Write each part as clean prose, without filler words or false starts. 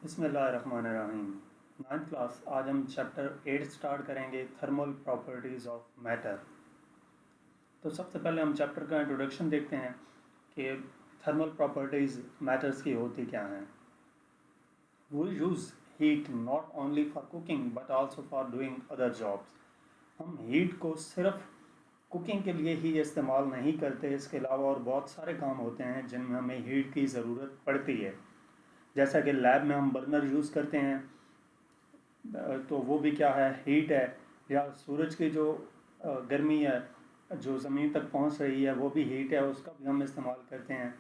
बिस्मिल्लाहिर्रहमानिर्रहीम। 9th class. आज हम चैप्टर 8 स्टार्ट करेंगे, थर्मल प्रॉपर्टीज़ ऑफ मैटर। तो सबसे पहले हम चैप्टर का इंट्रोडक्शन देखते हैं कि थर्मल प्रॉपर्टीज़ मैटर्स की होती क्या हैं। We use heat not only for cooking but also for doing other jobs. हम हीट को सिर्फ कुकिंग के लिए ही इस्तेमाल नहीं करते, इसके अलावा और बहुत सारे काम होते हैं जिनमें हमें हीट की ज़रूरत पड़ती है। जैसा कि लैब में हम बर्नर यूज़ करते हैं, तो वो भी क्या है, हीट है। या सूरज की जो गर्मी है जो ज़मीन तक पहुंच रही है, वो भी हीट है, उसका भी हम इस्तेमाल करते हैं।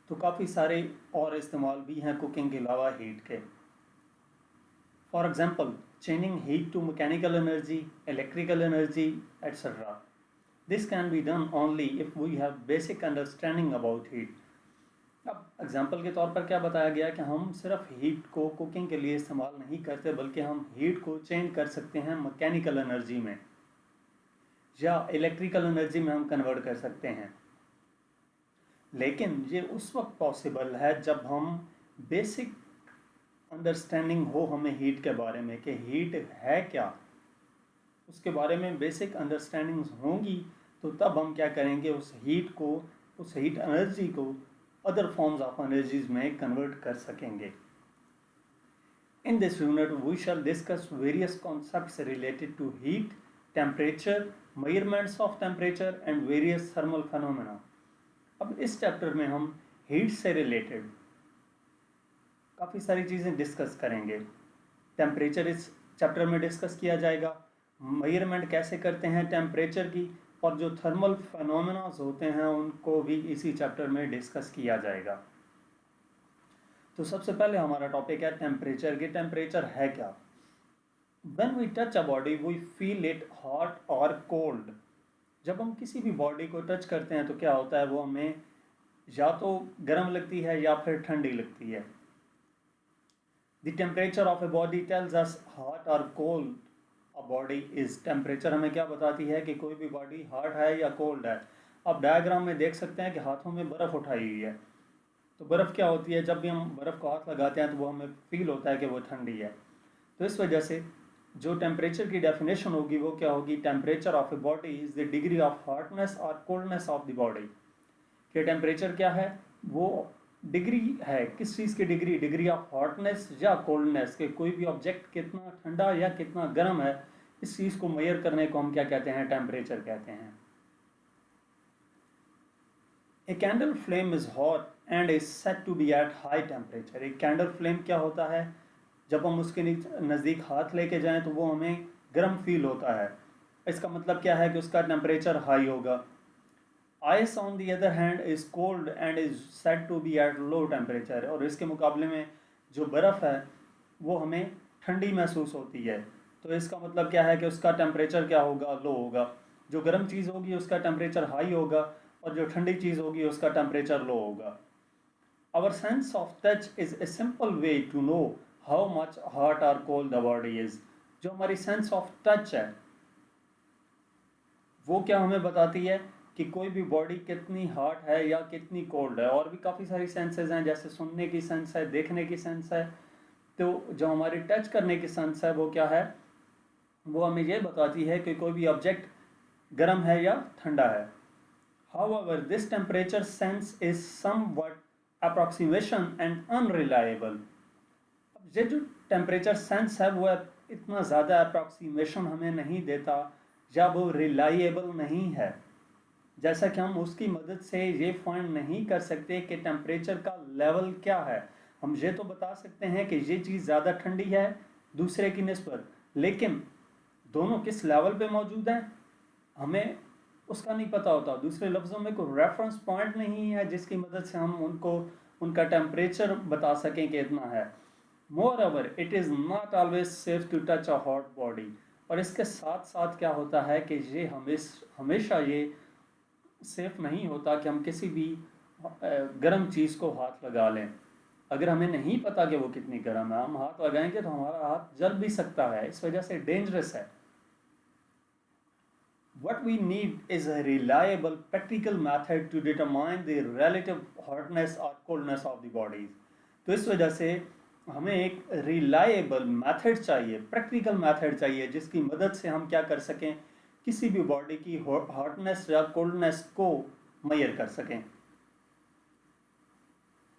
तो काफ़ी सारे और इस्तेमाल भी हैं कुकिंग के अलावा हीट के। For example, changing heat to mechanical energy, electrical energy etcetera. This can be done only if we have basic understanding about heat. अब एग्जाम्पल के तौर पर क्या बताया गया कि हम सिर्फ हीट को कुकिंग के लिए इस्तेमाल नहीं करते, बल्कि हम हीट को चेंज कर सकते हैं मैकेनिकल एनर्जी में या इलेक्ट्रिकल एनर्जी में हम कन्वर्ट कर सकते हैं। लेकिन ये उस वक्त पॉसिबल है जब हम बेसिक अंडरस्टैंडिंग हो हमें हीट के बारे में कि हीट है क्या, उसके बारे में बेसिक अंडरस्टैंडिंग्स होंगी, तो तब हम क्या करेंगे, उस हीट एनर्जी को अदर फॉर्म्स ऑफ एनर्जीज में कन्वर्ट कर सकेंगे। In this unit, we shall discuss various concepts related to heat, temperature, measurements of temperature and various thermal phenomena. अब इस चैप्टर में हम हीट से रिलेटेड काफ़ी सारी चीज़ें डिस्कस करेंगे। टेम्परेचर इस चैप्टर में डिस्कस किया जाएगा, मेजरमेंट कैसे करते हैं टेम्परेचर की, और जो थर्मल फेनोमेनास होते हैं उनको भी इसी चैप्टर में डिस्कस किया जाएगा। तो सबसे पहले हमारा टॉपिक है टेम्परेचर की। टेम्परेचर है क्या? When we touch a body, we feel it hot or cold. जब हम किसी भी बॉडी को टच करते हैं तो क्या होता है, वो हमें या तो गर्म लगती है या फिर ठंडी लगती है। The temperature of a body tells us hot or cold a body is. Temperature हमें क्या बताती है कि कोई भी बॉडी हॉट है या कोल्ड है। आप डायग्राम में देख सकते हैं कि हाथों में बर्फ़ उठाई हुई है। तो बर्फ़ क्या होती है, जब भी हम बर्फ़ को हाथ लगाते हैं तो वो हमें फील होता है कि वो ठंडी है। तो इस वजह से जो टेम्परेचर की डेफिनेशन होगी वो क्या होगी, temperature of a body is the degree of hotness और कोल्डनेस ऑफ द बॉडी। कि टेम्परेचर क्या है, वो डिग्री है, किस चीज़ की डिग्री, डिग्री ऑफ हॉटनेस या कोल्डनेस, के कोई भी ऑब्जेक्ट कितना ठंडा या कितना गर्म है, इस चीज़ को मेजर करने को हम क्या कहते हैं, टेम्परेचर कहते हैं। A candle flame is hot and is said to be at high temperature. एक कैंडल फ्लेम क्या होता है, जब हम उसके नज़दीक हाथ लेके जाएं तो वो हमें गर्म फील होता है। इसका मतलब क्या है कि उसका टेम्परेचर हाई होगा। Ice on the other hand is cold and is said to be at low temperature. और इसके मुकाबले में जो बर्फ़ है वो हमें ठंडी महसूस होती है। तो इसका मतलब क्या है कि उसका टेम्परेचर क्या होगा, लो होगा। जो गर्म चीज़ होगी उसका टेम्परेचर हाई होगा और जो ठंडी चीज़ होगी उसका टेम्परेचर लो होगा। Our sense of touch is a simple way to know how much hot or cold the body is. जो हमारी सेंस ऑफ टच है वो क्या हमें बताती है कि कोई भी बॉडी कितनी हॉट है या कितनी कोल्ड है। और भी काफ़ी सारी सेंसेस हैं, जैसे सुनने की सेंस है, देखने की सेंस है। तो जो हमारी टच करने की सेंस है वो क्या है, वो हमें ये बताती है कि कोई भी ऑब्जेक्ट गर्म है या ठंडा है। However, this temperature sense is somewhat approximation and unreliable. अब ये जो टेम्परेचर सेंस है वो इतना ज़्यादा अप्रॉक्सीमेशन हमें नहीं देता या वो रिलायबल नहीं है। जैसा कि हम उसकी मदद से ये फाइंड नहीं कर सकते कि टेम्परेचर का लेवल क्या है। हम ये तो बता सकते हैं कि ये चीज़ ज़्यादा ठंडी है दूसरे की निस्बत, लेकिन दोनों किस लेवल पे मौजूद हैं हमें उसका नहीं पता होता। दूसरे लफ्ज़ों में कोई रेफरेंस पॉइंट नहीं है जिसकी मदद से हम उनका टेम्परेचर बता सकें कि इतना है। Moreover, it is not always safe to touch a hot body. और इसके साथ साथ क्या होता है कि ये हमेशा ये सेफ नहीं होता कि हम किसी भी गर्म चीज़ को हाथ लगा लें। अगर हमें नहीं पता कि वो कितनी गर्म है, हम हाथ लगाएंगे तो हमारा हाथ जल भी सकता है, इस वजह से डेंजरस है। What we need is a reliable practical method to determine the relative hotness or coldness of the bodies. तो इस वजह से हमें एक रिलायबल मेथड चाहिए, प्रैक्टिकल मेथड चाहिए, जिसकी मदद से हम क्या कर सकें, किसी भी बॉडी की हॉटनेस या कोल्डनेस को मेजर कर सकें।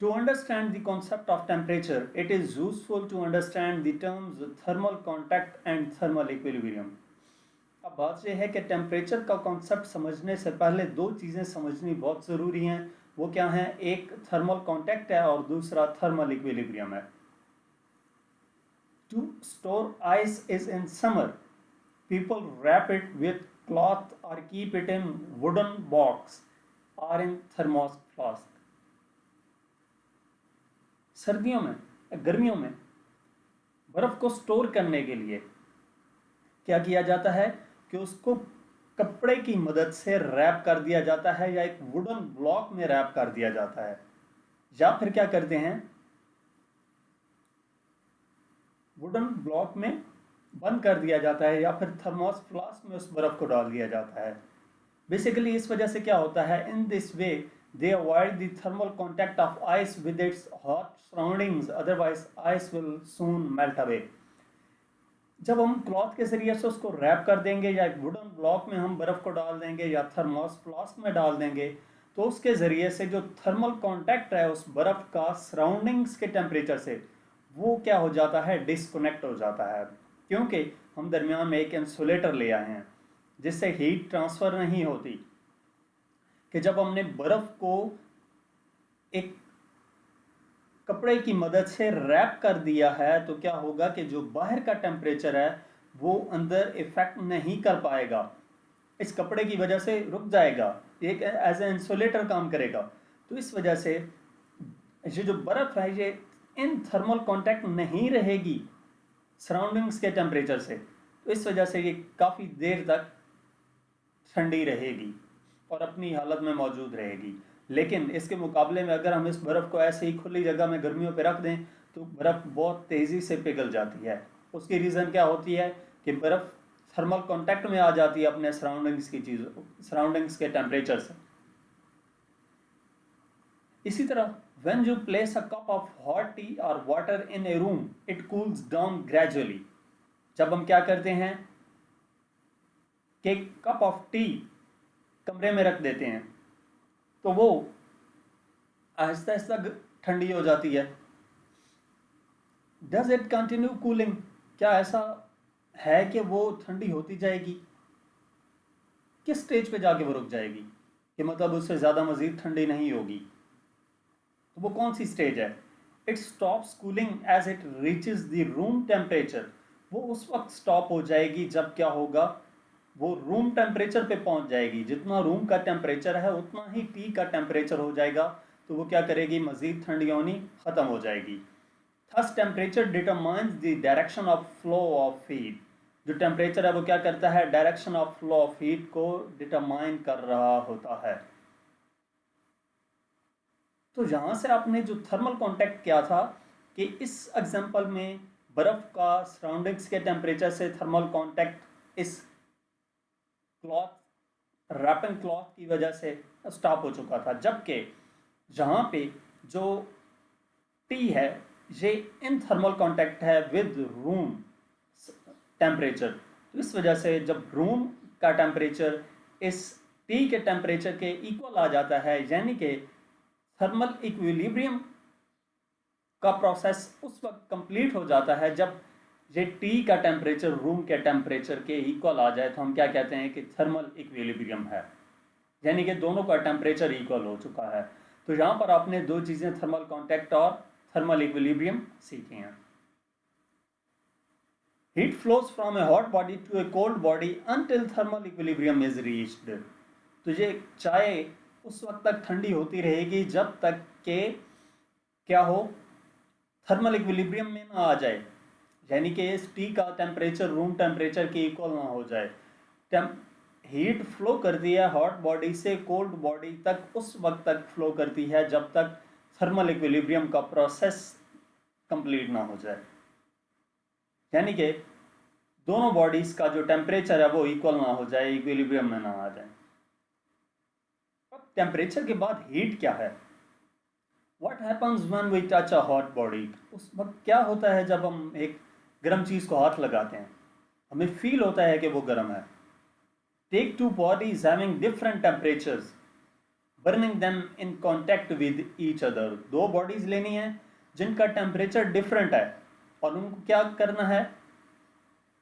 To understand the concept of temperature, it is useful to understand the terms thermal contact and thermal equilibrium. अब बात यह है कि टेम्परेचर का कॉन्सेप्ट समझने से पहले दो चीज़ें समझनी बहुत ज़रूरी हैं। वो क्या हैं? एक थर्मल कांटेक्ट है और दूसरा थर्मल इक्विलिब्रियम है। To store ice is in summer. People wrap it with cloth or keep it in wooden box or in thermos flask. सर्दियों में, गर्मियों में बर्फ को स्टोर करने के लिए क्या किया जाता है कि उसको कपड़े की मदद से रैप कर दिया जाता है, या एक वुडन ब्लॉक में रैप कर दिया जाता है, या फिर क्या करते हैं, वुडन ब्लॉक में बंद कर दिया जाता है, या फिर थर्मोस फ्लास्क में उस बर्फ को डाल दिया जाता है। बेसिकली इस वजह से क्या होता है, in this way they avoid the thermal contact of ice with its hot surroundings, otherwise ice will soon melt away. जब हम क्लॉथ के जरिए से उसको रैप कर देंगे, या एक वुडन ब्लॉक में हम बर्फ को डाल देंगे, या थर्मोस फ्लास्क में डाल देंगे, तो उसके ज़रिए से जो थर्मल कांटेक्ट है उस बर्फ़ का सराउंडिंग्स के टेम्परेचर से, वो क्या हो जाता है, डिस्कनेक्ट हो जाता है, क्योंकि हम दरमियान में एक इंसुलेटर ले आए हैं जिससे हीट ट्रांसफ़र नहीं होती। कि जब हमने बर्फ़ को एक कपड़े की मदद से रैप कर दिया है, तो क्या होगा कि जो बाहर का टेम्परेचर है वो अंदर इफेक्ट नहीं कर पाएगा, इस कपड़े की वजह से रुक जाएगा, एक एज ए इंसुलेटर काम करेगा। तो इस वजह से ये जो बर्फ़ है ये इन थर्मल कांटेक्ट नहीं रहेगी सराउंडिंग्स के टेम्परेचर से, तो इस वजह से ये काफ़ी देर तक ठंडी रहेगी और अपनी हालत में मौजूद रहेगी। लेकिन इसके मुकाबले में अगर हम इस बर्फ़ को ऐसे ही खुली जगह में गर्मियों पे रख दें तो बर्फ़ बहुत तेज़ी से पिघल जाती है। उसकी रीज़न क्या होती है कि बर्फ़ थर्मल कांटेक्ट में आ जाती है अपने सराउंडिंग्स के टेम्परेचर से। इसी तरह when you place a cup of hot tea or water in a room, it cools down gradually. जब हम क्या करते हैं कि कप ऑफ टी कमरे में रख देते हैं तो वो आहिस्ता आहिस्ता ठंडी हो जाती है। Does it continue cooling? क्या ऐसा है कि वो ठंडी होती जाएगी? किस स्टेज पे जाके वो रुक जाएगी कि मतलब उससे ज़्यादा मज़ीद ठंडी नहीं होगी? तो वो कौन सी स्टेज है? It stops cooling as it reaches the room temperature. वो उस वक्त स्टॉप हो जाएगी जब क्या होगा, वो रूम टेम्परेचर पे पहुंच जाएगी। जितना रूम का टेम्परेचर है उतना ही टी का टेम्परेचर हो जाएगा, तो वो क्या करेगी, मज़ीद ठंडी होनी ख़त्म हो जाएगी। Thus temperature determines the direction of flow of heat. जो टेम्परेचर है वो क्या करता है, direction of flow of heat को डिटरमाइन कर रहा होता है। तो यहाँ से आपने जो थर्मल कांटेक्ट किया था कि इस एग्जांपल में बर्फ़ का सराउंडिंग्स के टेम्परेचर से थर्मल कांटेक्ट इस क्लॉथ रैपिंग क्लॉथ की वजह से स्टॉप हो चुका था, जबकि यहाँ पे जो टी है ये इन थर्मल कांटेक्ट है विद रूम टेम्परेचर। तो इस वजह से जब रूम का टेम्परेचर इस टी के टेम्परेचर के इक्वल आ जाता है, यानी कि थर्मल इक्विलिब्रियम का प्रोसेस उस वक्त कंप्लीट हो जाता है जब ये टी का टेम्परेचर रूम के टेम्परेचर के इक्वल आ जाए, तो हम क्या कहते हैं कि थर्मल इक्विलिब्रियम है, यानी कि दोनों का टेम्परेचर इक्वल हो चुका है। तो यहाँ पर आपने दो चीज़ें थर्मल कांटेक्ट और थर्मल इक्विलिब्रियम सीखी हैं। Heat flows from a hot body to a cold body until thermal equilibrium is reached. तो ये चाय उस वक्त तक ठंडी होती रहेगी जब तक के क्या हो, थर्मल इक्विलिब्रियम में ना आ जाए, यानी कि इस टी का टेम्परेचर रूम टेम्परेचर के इक्वल ना हो जाए। हीट फ्लो करती है हॉट बॉडी से कोल्ड बॉडी तक उस वक्त तक फ्लो करती है जब तक थर्मल इक्विलिब्रियम का प्रोसेस कंप्लीट ना हो जाए, यानी कि दोनों बॉडीज का जो टेम्परेचर है वो इक्वल ना हो जाए, इक्विलिब्रियम में ना आ जाए। अब टेम्परेचर के बाद हीट क्या है? What happens when we touch a hot body? उस वक्त क्या होता है जब हम एक गर्म चीज़ को हाथ लगाते हैं, हमें फील होता है कि वो गर्म है। Take two bodies having different temperatures, bringing them in contact with each other. दो बॉडीज लेनी है जिनका टेम्परेचर डिफरेंट है, और उनको क्या करना है,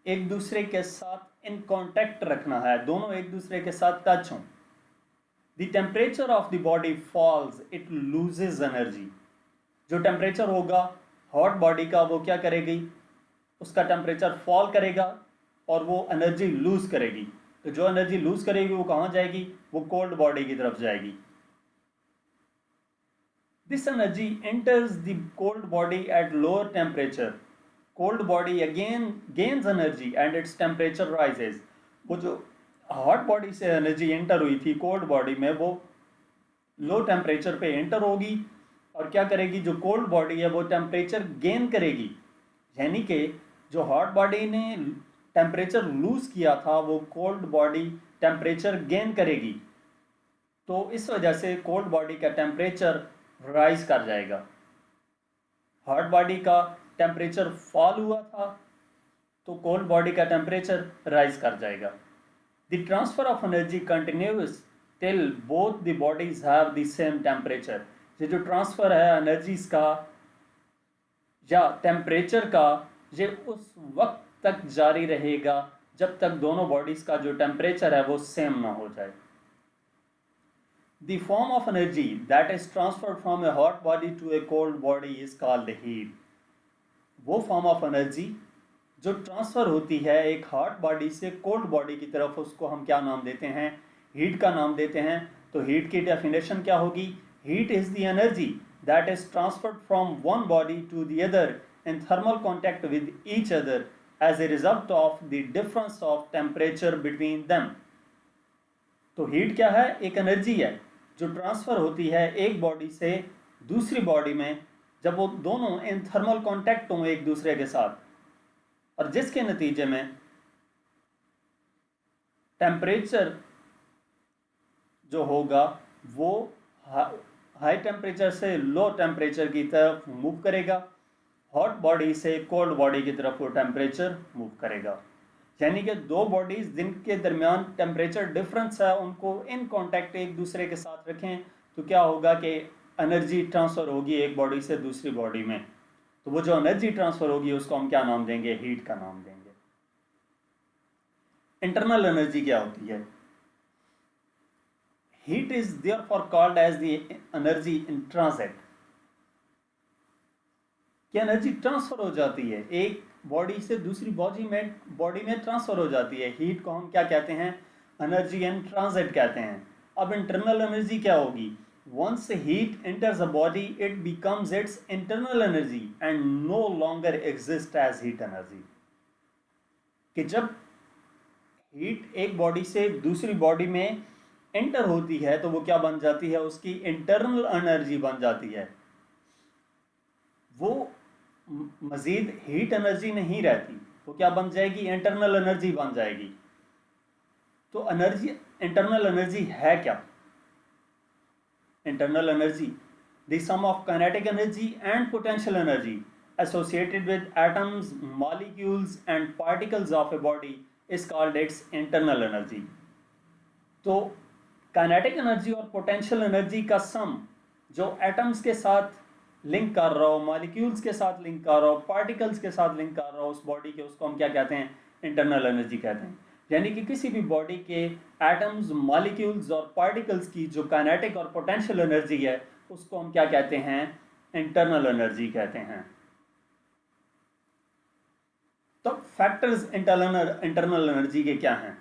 एक दूसरे के साथ इन कांटेक्ट रखना है, दोनों एक दूसरे के साथ टच हों। The temperature of the body false, it loses energy. जो टेम्परेचर होगा हॉट बॉडी का, वो क्या करेगी, उसका टेम्परेचर फॉल करेगा और वो एनर्जी लूज करेगी। तो जो एनर्जी लूज करेगी वो कहाँ जाएगी, वो कोल्ड बॉडी की तरफ जाएगी। This energy enters the cold body at lower temperature. Cold body again gains energy and its temperature rises. वो जो हॉट बॉडी से एनर्जी एंटर हुई थी कोल्ड बॉडी में, वो लो टेम्परेचर पे एंटर होगी और क्या करेगी, जो कोल्ड बॉडी है वो टेम्परेचर गेन करेगी। यानी कि जो हॉट बॉडी ने टेम्परेचर लूज किया था वो कोल्ड बॉडी टेम्परेचर गेन करेगी। तो इस वजह से कोल्ड बॉडी का टेम्परेचर राइज कर जाएगा। हॉट बॉडी का टेम्परेचर फॉल हुआ था तो कोल्ड बॉडी का टेम्परेचर राइज कर जाएगा। The transfer of energy continuous till both the bodies have the same temperature. ये जो ट्रांसफर है एनर्जीज का या टेम्परेचर का, ये उस वक्त तक जारी रहेगा जब तक दोनों बॉडीज का जो टेम्परेचर है वो सेम ना हो जाए। The form of energy that is transferred from a hot body to a cold body is called heat. वो फॉर्म ऑफ एनर्जी जो ट्रांसफ़र होती है एक हॉट बॉडी से कोल्ड बॉडी की तरफ, उसको हम क्या नाम देते हैं, हीट का नाम देते हैं। तो हीट की डेफिनेशन क्या होगी, heat is the energy that is transferred from one body to the other in thermal contact with each other as a result of the difference of temperature between them. तो heat क्या है, एक energy है जो transfer होती है एक body से दूसरी बॉडी में जब वो दोनों इन थर्मल कॉन्टैक्ट हों एक दूसरे के साथ, और जिसके नतीजे में टेम्परेचर जो होगा वो हाई टेम्परेचर से लो टेम्परेचर की तरफ मूव करेगा, हॉट बॉडी से कोल्ड बॉडी की तरफ वो टेम्परेचर मूव करेगा। यानी कि दो बॉडीज जिनके दरमियान टेम्परेचर डिफरेंस है उनको इन कांटेक्ट एक दूसरे के साथ रखें तो क्या होगा कि एनर्जी ट्रांसफ़र होगी एक बॉडी से दूसरी बॉडी में। तो वो जो एनर्जी ट्रांसफ़र होगी उसको हम क्या नाम देंगे, हीट का नाम देंगे। इंटरनल एनर्जी क्या होती है, heat is therefore called as the energy in transit. क्या एनर्जी ट्रांसफ़र हो जाती है, एक बॉडी से दूसरी बॉडी में ट्रांसफ़र हो जाती है। हीट को हम क्या कहते हैं, एनर्जी इन ट्रांजिट कहते हैं। अब इंटरनल एनर्जी क्या होगी, once heat enters a body it becomes its internal energy and no longer exist as heat energy. कि जब हीट एक बॉडी से दूसरी बॉडी में एंटर होती है तो वो क्या बन जाती है, उसकी इंटरनल एनर्जी बन जाती है, वो मजीद हीट एनर्जी नहीं रहती, वो क्या बन जाएगी, इंटरनल एनर्जी बन जाएगी। तो एनर्जी, इंटरनल एनर्जी है क्या, internal energy the sum of kinetic energy and potential energy associated with atoms, molecules and particles of a body is called its internal energy. तो काइनेटिक एनर्जी और potential energy का sum जो atoms के साथ link कर रहा हो, molecules के साथ लिंक कर रहा हो, पार्टिकल्स के साथ लिंक कर रहा हो उस बॉडी के, उसको हम क्या कहते हैं, इंटरनल एनर्जी कहते हैं। यानी कि किसी भी बॉडी के एटम्स, मॉलिक्यूल्स और पार्टिकल्स की जो काइनेटिक और पोटेंशियल एनर्जी है उसको हम क्या कहते हैं, इंटरनल एनर्जी कहते हैं। तो फैक्टर्स इंटरनल एनर्जी के क्या हैं,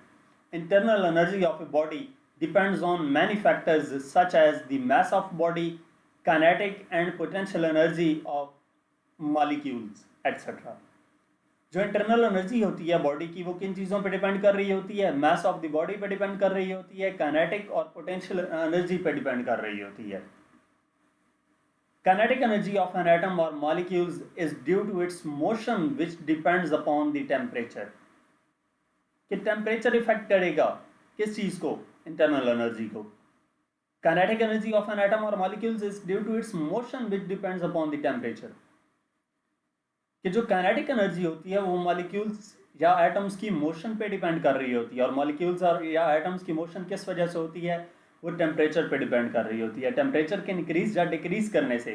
internal energy of a body depends on many factors such as the mass of body, kinetic and potential energy of molecules etc. जो इंटरनल एनर्जी होती है बॉडी की वो किन चीज़ों पे डिपेंड कर रही होती है, मास ऑफ द बॉडी पे डिपेंड कर रही होती है, काइनेटिक और पोटेंशियल एनर्जी पे डिपेंड कर रही होती है। Kinetic energy of an atom और molecules is due to its motion which depends upon the temperature. कि टेम्परेचर इफेक्ट करेगा किस चीज़ को, इंटरनल एनर्जी को। Kinetic energy of an atom और molecules is due to its motion which depends upon the temperature. कि जो kinetic energy होती है वो मॉलिक्यूल्स या एटम्स की मोशन पे डिपेंड कर रही होती है, और मॉलिक्यूल्स और या एटम्स की मोशन किस वजह से होती है, वो टेम्परेचर पे डिपेंड कर रही होती है। टेम्परेचर के इंक्रीज या डिक्रीज करने से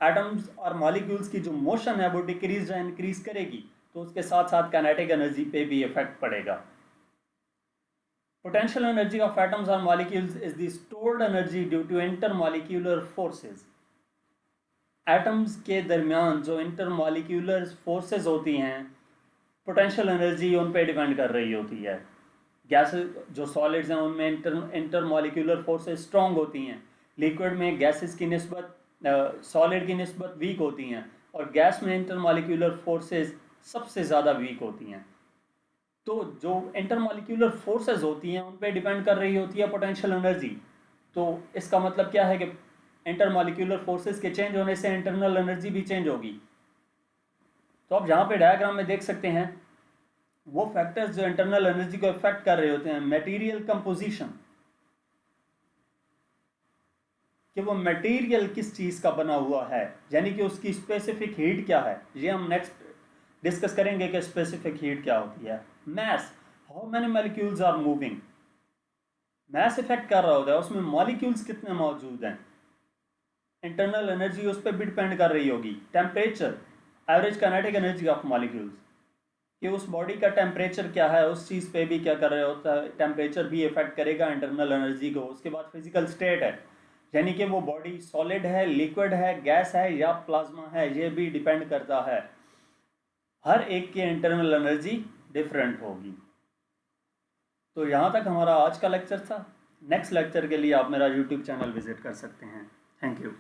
एटम्स और मॉलिक्यूल्स की जो मोशन है वो डिक्रीज या इंक्रीज करेगी, तो उसके साथ साथ काइनेटिक एनर्जी पे भी इफेक्ट पड़ेगा। पोटेंशियल एनर्जी ऑफ एटम्स और molecules is the stored energy due to intermolecular forces. Atoms के दरमियान जो इंटरमॉलिक्यूलर फोर्सेस होती हैं, पोटेंशियल एनर्जी उन पे डिपेंड कर रही होती है। गैस जो सॉलिड्स हैं उनमें इंटरमॉलिक्यूलर फोर्सेस स्ट्रॉन्ग होती हैं, लिक्विड में गैसेस की निस्बत सॉलिड की निस्बत वीक होती हैं, और गैस में इंटरमॉलिक्यूलर फोर्सेस सबसे ज़्यादा वीक होती हैं। तो जो इंटरमॉलिक्यूलर फोर्सेस होती हैं उन पे डिपेंड कर रही होती है पोटेंशियल एनर्जी। तो इसका मतलब क्या है कि इंटरमॉलिक्यूलर फोर्सेस के चेंज होने से इंटरनल एनर्जी भी चेंज होगी। तो आप यहाँ पे डायग्राम में देख सकते हैं वो फैक्टर्स जो इंटरनल एनर्जी को इफेक्ट कर रहे होते हैं। मटेरियल कंपोजिशन, कि वो मटेरियल किस चीज़ का बना हुआ है, यानी कि उसकी स्पेसिफिक हीट क्या है, ये हम नेक्स्ट डिस्कस करेंगे कि स्पेसिफिक हीट क्या होती है। Mass, how many molecules are moving, mass affect कर रहा होता है, उसमें मॉलिक्यूल्स कितने मौजूद हैं, इंटरनल एनर्जी उस पर भी डिपेंड कर रही होगी। Temperature, average kinetic energy of molecules, कि उस बॉडी का टेम्परेचर क्या है, उस चीज़ पे भी क्या कर रहा होता है, टेम्परेचर भी इफेक्ट करेगा इंटरनल एनर्जी को। उसके बाद फिजिकल स्टेट है, यानी कि वो बॉडी सॉलिड है, लिक्विड है, गैस है या प्लाज्मा है, ये भी डिपेंड करता है। हर एक की इंटरनल एनर्जी डिफरेंट होगी। तो यहाँ तक हमारा आज का लेक्चर था। नेक्स्ट लेक्चर के लिए आप मेरा यूट्यूब चैनल विजिट कर सकते हैं। Thank you.